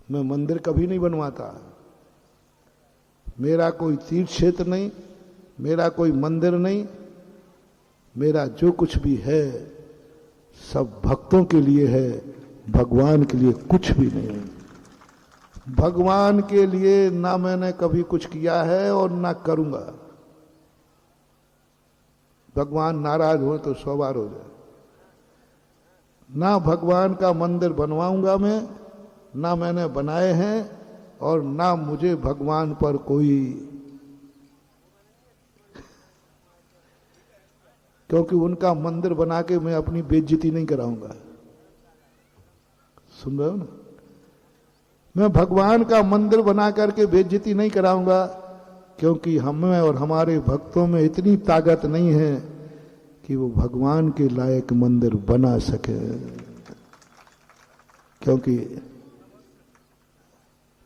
मैं मंदिर कभी नहीं बनवाता। मेरा कोई तीर्थ क्षेत्र नहीं, मेरा कोई मंदिर नहीं, मेरा जो कुछ भी है सब भक्तों के लिए है, भगवान के लिए कुछ भी नहीं है। भगवान के लिए ना मैंने कभी कुछ किया है और ना करूंगा। भगवान नाराज हो तो 100 बार हो जाए। ना भगवान का मंदिर बनवाऊंगा मैं, ना मैंने बनाए हैं, और ना मुझे भगवान पर कोई, क्योंकि उनका मंदिर बना के मैं अपनी बेइज्जती नहीं कराऊंगा। सुन रहे हो ना? मैं भगवान का मंदिर बना करके बेइज्जती नहीं कराऊंगा, क्योंकि हमें और हमारे भक्तों में इतनी ताकत नहीं है कि वो भगवान के लायक मंदिर बना सके। क्योंकि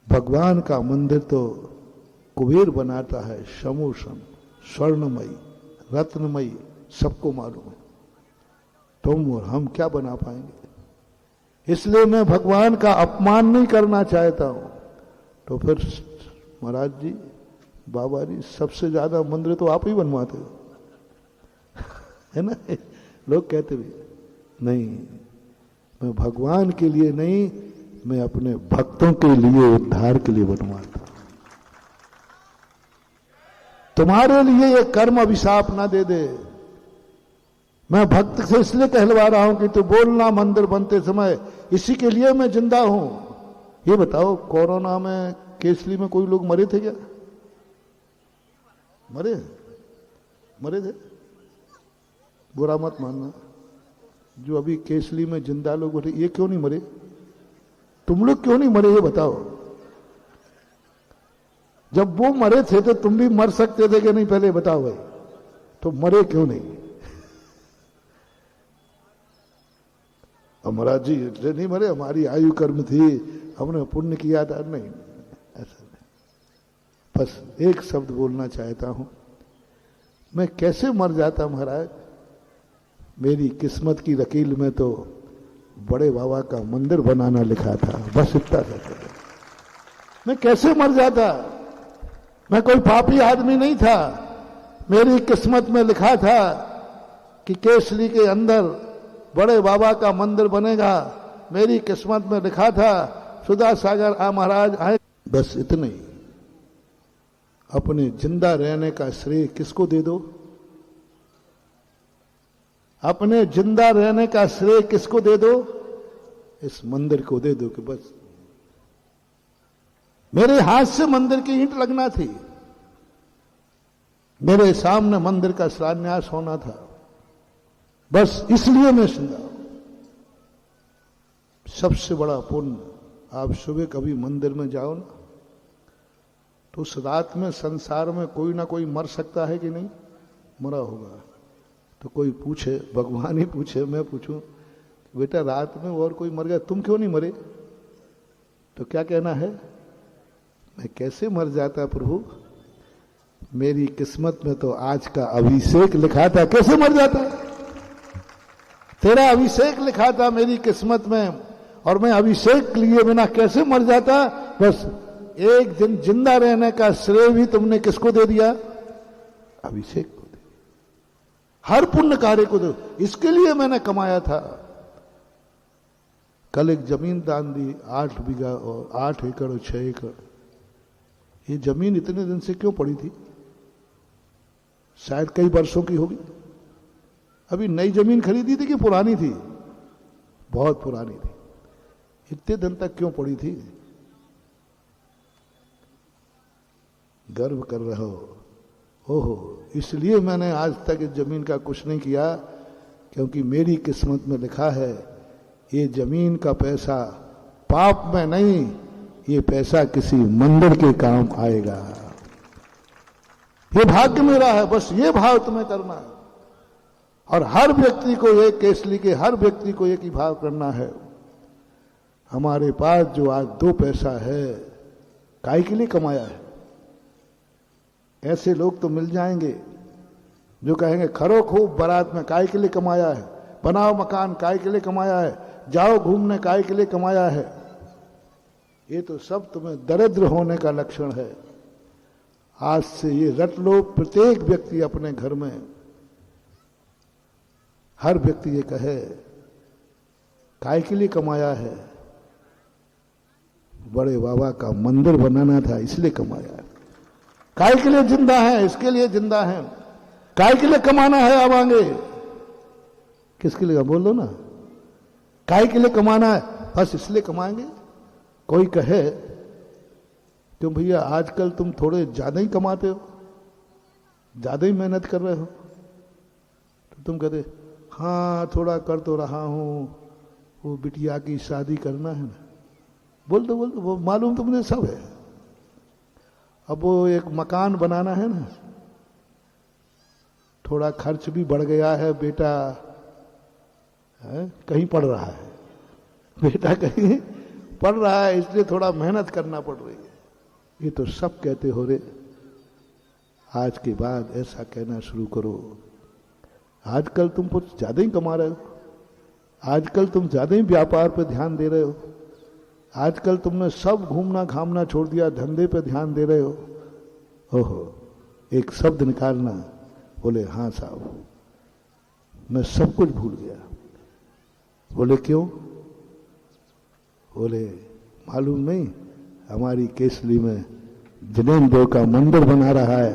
भगवान का मंदिर तो कुबेर बनाता है, समूसम, स्वर्णमयी, रत्नमयी, सबको मालूम है। तुम और हम क्या बना पाएंगे? इसलिए मैं भगवान का अपमान नहीं करना चाहता हूं। तो फिर महाराज जी, बाबा जी, सबसे ज्यादा मंदिर तो आप ही बनवाते हो, है ना? लोग कहते भी नहीं, मैं भगवान के लिए नहीं, मैं अपने भक्तों के लिए, उद्धार के लिए बनवाता हूं। तुम्हारे लिए ये कर्म अभिशाप ना दे दे। मैं भक्त से इसलिए कहलवा रहा हूं कि तू बोलना मंदिर बनते समय, इसी के लिए मैं जिंदा हूं। ये बताओ, कोरोना में केसली में कोई लोग मरे थे क्या? मरे थे? बुरा मत मानना। जो अभी केसली में जिंदा लोग बैठे, ये क्यों नहीं मरे? तुम लोग क्यों नहीं मरे, ये बताओ। जब वो मरे थे तो तुम भी मर सकते थे कि नहीं? पहले बताओ भाई, तो मरे क्यों नहीं? महाराज जी इसलिए नहीं मरे, हमारी आयु कर्म थी, हमने पुण्य किया था। नहीं, ऐसा नहीं। बस एक शब्द बोलना चाहता हूं, मैं कैसे मर जाता महाराज? मेरी किस्मत की लकीर में तो बड़े बाबा का मंदिर बनाना लिखा था, बस इतना था। मैं कैसे मर जाता? मैं कोई पापी आदमी नहीं था। मेरी किस्मत में लिखा था कि केसली के अंदर बड़े बाबा का मंदिर बनेगा। मेरी किस्मत में लिखा था सुधा सागर महाराज आए। बस इतने ही। अपने जिंदा रहने का श्रेय किसको दे दो? अपने जिंदा रहने का श्रेय किसको दे दो? इस मंदिर को दे दो कि बस मेरे हाथ से मंदिर की ईंट लगना थी, मेरे सामने मंदिर का शिलान्यास होना था, बस इसलिए मैं जिंदा हूं। सबसे बड़ा पुण्य, आप सुबह कभी मंदिर में जाओ ना, तो उस रात में संसार में कोई ना कोई मर सकता है कि नहीं? मरा होगा। तो कोई पूछे, भगवान ही पूछे, मैं पूछूं, बेटा रात में और कोई मर गया, तुम क्यों नहीं मरे? तो क्या कहना है? मैं कैसे मर जाता प्रभु? मेरी किस्मत में तो आज का अभिषेक लिखा था, कैसे मर जाता? तेरा अभिषेक लिखा था मेरी किस्मत में, और मैं अभिषेक लिए बिना कैसे मर जाता? बस एक दिन जिंदा रहने का श्रेय भी तुमने किसको दे दिया? अभिषेक को दे। हर पुण्य कार्य को दो, इसके लिए मैंने कमाया था। कल एक जमीन दान दी, 8 बीघा और 8 एकड़ और 6 एकड़। ये जमीन इतने दिन से क्यों पड़ी थी? शायद कई वर्षों की होगी। अभी नई जमीन खरीदी थी कि पुरानी थी? बहुत पुरानी थी। इतने दिन तक क्यों पड़ी थी? गर्व कर रहे हो? ओहो, इसलिए मैंने आज तक इस जमीन का कुछ नहीं किया, क्योंकि मेरी किस्मत में लिखा है ये जमीन का पैसा पाप में नहीं, ये पैसा किसी मंदिर के काम आएगा। ये भाग्य मेरा है, बस ये भाव तुम्हें करना है। और हर व्यक्ति को एक, केसली के हर व्यक्ति को एक ही भाव करना है। हमारे पास जो आज 2 पैसा है, काहे के लिए कमाया है? ऐसे लोग तो मिल जाएंगे जो कहेंगे खरो खूब बारात में, काहे के लिए कमाया है? बनाओ मकान, काहे के लिए कमाया है? जाओ घूमने, काहे के लिए कमाया है? ये तो सब तुम्हें दरिद्र होने का लक्षण है। आज से ये रट लो, प्रत्येक व्यक्ति अपने घर में, हर व्यक्ति ये कहे काय के लिए कमाया है? बड़े बाबा का मंदिर बनाना था इसलिए कमाया है। काय के लिए जिंदा है? इसके लिए जिंदा है। काय के लिए कमाना है अब आगे? किसके लिए? बोल दो ना। काय के लिए कमाना है? बस इसलिए कमाएंगे। कोई कहे क्यों भैया आजकल तुम थोड़े ज्यादा ही कमाते हो, ज्यादा ही मेहनत कर रहे हो, तो तुम कहते हाँ थोड़ा कर तो रहा हूं, वो बिटिया की शादी करना है ना। बोल दो वो मालूम तो मुझे सब है। अब वो एक मकान बनाना है ना, थोड़ा खर्च भी बढ़ गया है, बेटा कहीं पढ़ रहा है, बेटा कहीं पढ़ रहा है, इसलिए थोड़ा मेहनत करना पड़ रही है। ये तो सब कहते हो रे। आज के बाद ऐसा कहना शुरू करो। आजकल तुम कुछ ज्यादा ही कमा रहे हो, आजकल तुम ज्यादा ही व्यापार पे ध्यान दे रहे हो, आजकल तुमने सब घूमना घामना छोड़ दिया, धंधे पे ध्यान दे रहे हो। ओहो, एक शब्द निकालना। बोले हाँ साहब, मैं सब कुछ भूल गया। बोले क्यों? बोले मालूम नहीं, हमारी केसली में जिनेन्द्र देव का मंदिर बन रहा है,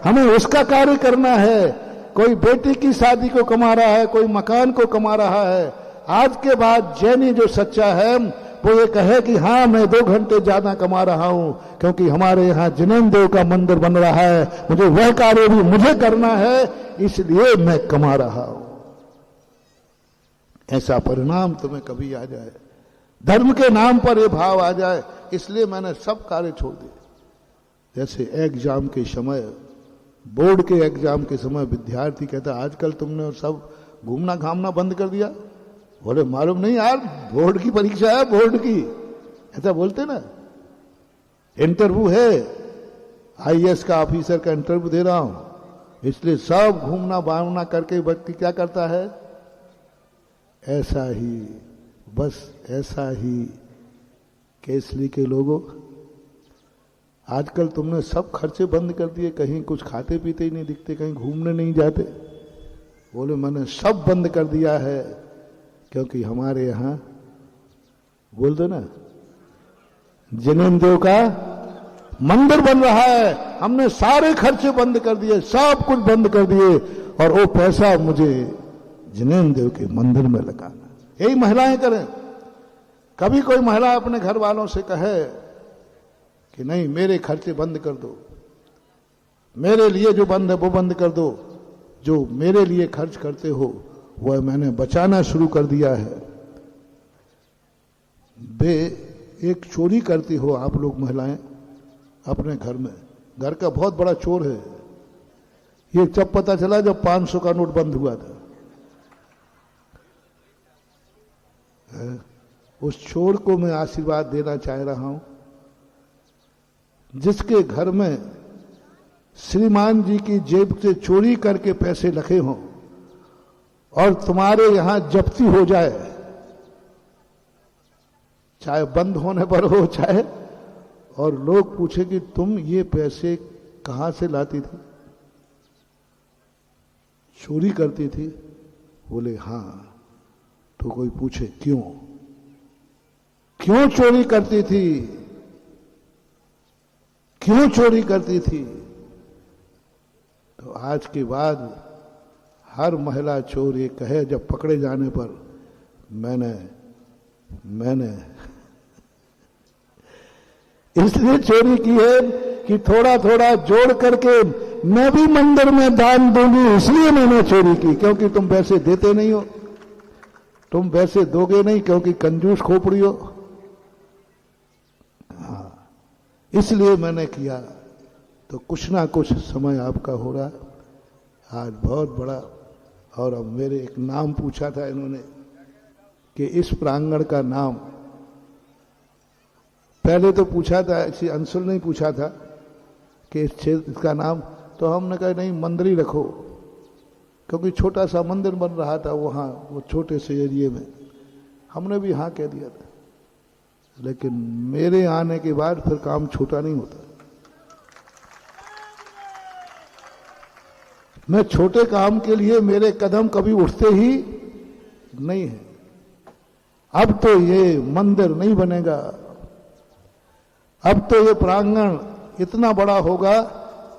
हमें उसका कार्य करना है। कोई बेटी की शादी को कमा रहा है, कोई मकान को कमा रहा है। आज के बाद जैनी जो सच्चा है वो ये कहे कि हाँ मैं 2 घंटे ज्यादा कमा रहा हूं क्योंकि हमारे यहाँ जिनेन्द्र देव का मंदिर बन रहा है, मुझे वह कार्य भी मुझे करना है, इसलिए मैं कमा रहा हूं। ऐसा परिणाम तुम्हें कभी आ जाए, धर्म के नाम पर यह भाव आ जाए, इसलिए मैंने सब कार्य छोड़ दिए। जैसे एग्जाम के समय, बोर्ड के एग्जाम के समय विद्यार्थी कहता आजकल तुमने सब घूमना घामना बंद कर दिया। बोले मालूम नहीं यार, बोर्ड की परीक्षा है, बोर्ड की, ऐसा बोलते ना। इंटरव्यू है, आईएएस का ऑफिसर का इंटरव्यू दे रहा हूं, इसलिए सब घूमना बामना करके व्यक्ति क्या करता है? ऐसा ही, बस ऐसा ही केसली के लोगों, आजकल तुमने सब खर्चे बंद कर दिए, कहीं कुछ खाते पीते ही नहीं दिखते, कहीं घूमने नहीं जाते। बोले मैंने सब बंद कर दिया है क्योंकि हमारे यहां, बोल दो ना, जिनेन्द्र देव का मंदिर बन रहा है, हमने सारे खर्चे बंद कर दिए, सब कुछ बंद कर दिए, और वो पैसा मुझे जिनेन्द्र देव के मंदिर में लगाना। यही महिलाएं करें। कभी कोई महिला अपने घर वालों से कहे कि नहीं मेरे खर्चे बंद कर दो, मेरे लिए जो बंद है वो बंद कर दो, जो मेरे लिए खर्च करते हो वह मैंने बचाना शुरू कर दिया है। बे एक चोरी करती हो आप लोग महिलाएं अपने घर में, घर का बहुत बड़ा चोर है ये। जब पता चला जब 500 का नोट बंद हुआ था, उस चोर को मैं आशीर्वाद देना चाह रहा हूं, जिसके घर में श्रीमान जी की जेब से चोरी करके पैसे रखे हों और तुम्हारे यहां जप्ती हो जाए, चाहे बंद होने पर हो चाहे, और लोग पूछे कि तुम ये पैसे कहां से लाती थी, चोरी करती थी? बोले हां। तो कोई पूछे क्यों, क्यों चोरी करती थी, क्यों चोरी करती थी? तो आज के बाद हर महिला चोर ये कहे जब पकड़े जाने पर, मैंने इसलिए चोरी की है कि थोड़ा थोड़ा जोड़ करके मैं भी मंदिर में दान दूंगी, इसलिए मैंने चोरी की। क्योंकि तुम पैसे देते नहीं हो, तुम पैसे दोगे नहीं क्योंकि कंजूस खोपड़ी हो, हाँ इसलिए मैंने किया। तो कुछ ना कुछ समय आपका हो रहा है आज बहुत बड़ा। और अब मेरे एक नाम पूछा था इन्होंने कि इस प्रांगण का नाम, पहले तो पूछा था, ऐसी अंशुल नहीं पूछा था कि इस क्षेत्र का नाम, तो हमने कहा नहीं मंदिर ही रखो, क्योंकि छोटा सा मंदिर बन रहा था वहाँ वो छोटे से एरिए में, हमने भी हाँ कह दिया था। लेकिन मेरे आने के बाद फिर काम छोटा नहीं होता। मैं छोटे काम के लिए मेरे कदम कभी उठते ही नहीं है। अब तो ये मंदिर नहीं बनेगा, अब तो ये प्रांगण इतना बड़ा होगा,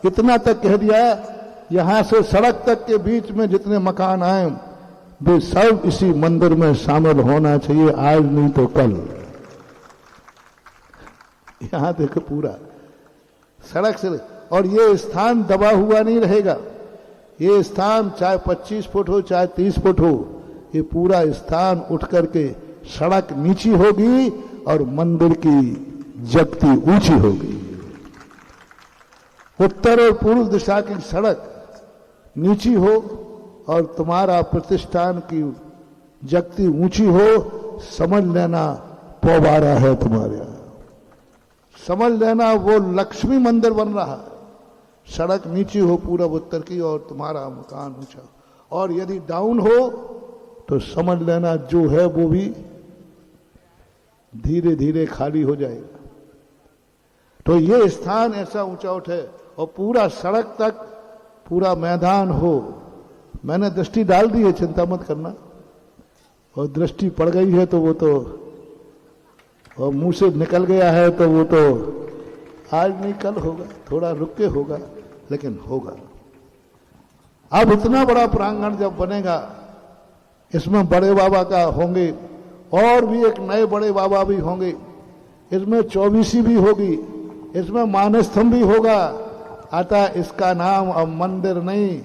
इतना तक कह दिया यहां से सड़क तक के बीच में जितने मकान आए वे सब इसी मंदिर में शामिल होना चाहिए, आज नहीं तो कल। यहां देखो पूरा सड़क से, और ये स्थान दबा हुआ नहीं रहेगा। ये स्थान चाहे 25 फुट हो चाहे 30 फुट हो, ये पूरा स्थान उठ करके सड़क नीची होगी और मंदिर की जगती ऊंची होगी। उत्तर और पूर्व दिशा की सड़क नीची हो और तुम्हारा प्रतिष्ठान की जगती ऊंची हो, समझ लेना पौबारा है तुम्हारे यहां। समझ लेना वो लक्ष्मी मंदिर बन रहा है। सड़क नीची हो पूरब उत्तर की और तुम्हारा मकान ऊंचा, और यदि डाउन हो तो समझ लेना जो है वो भी धीरे धीरे खाली हो जाएगा। तो ये स्थान ऐसा ऊंचा उठे और पूरा सड़क तक पूरा मैदान हो। मैंने दृष्टि डाल दी है, चिंता मत करना। और दृष्टि पड़ गई है तो वो तो, और मुंह से निकल गया है तो वो तो आज नहीं कल होगा, थोड़ा रुक के होगा, लेकिन होगा। अब इतना बड़ा प्रांगण जब बनेगा, इसमें बड़े बाबा का होंगे और भी एक नए बड़े बाबा भी होंगे, इसमें 24 भी होगी, इसमें मानस्तंभ भी होगा। अतः इसका नाम अब मंदिर नहीं,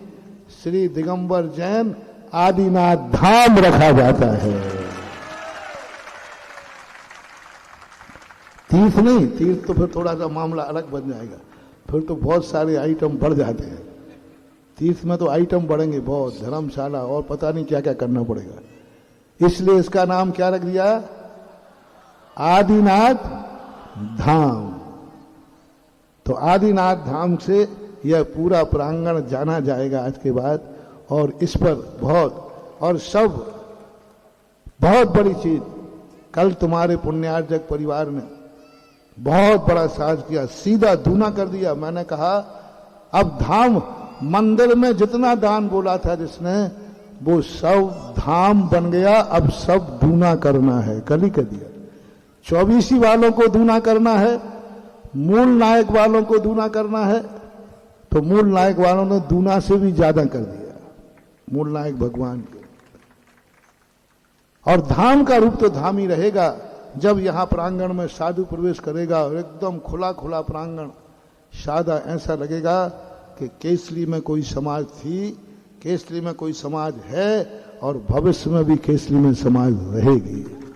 श्री दिगंबर जैन आदिनाथ धाम रखा जाता है। तीर्थ नहीं, तीर्थ तो फिर थोड़ा सा मामला अलग बन जाएगा, फिर तो बहुत सारे आइटम बढ़ जाते हैं। तीर्थ में तो आइटम बढ़ेंगे बहुत, धर्मशाला और पता नहीं क्या क्या करना पड़ेगा। इसलिए इसका नाम क्या रख दिया, आदिनाथ धाम। तो आदिनाथ धाम से यह पूरा प्रांगण जाना जाएगा आज के बाद। और इस पर बहुत और सब बहुत बड़ी चीज, कल तुम्हारे पुण्यार्जक परिवार ने बहुत बड़ा साज किया, सीधा दूना कर दिया। मैंने कहा अब धाम, मंदिर में जितना दान बोला था जिसने, वो सब धाम बन गया। अब सब दूना करना है, कल ही कर दिया। 24 वालों को दूना करना है, मूल नायक वालों को दूना करना है, तो मूल नायक वालों ने दूना से भी ज्यादा कर दिया, मूल नायक भगवान के। और धाम का रूप तो धाम ही रहेगा। जब यहां प्रांगण में साधु प्रवेश करेगा और एकदम खुला खुला प्रांगण, सादा ऐसा लगेगा कि केसरी में कोई समाज थी, केसरी में कोई समाज है और भविष्य में भी केसरी में समाज रहेगी।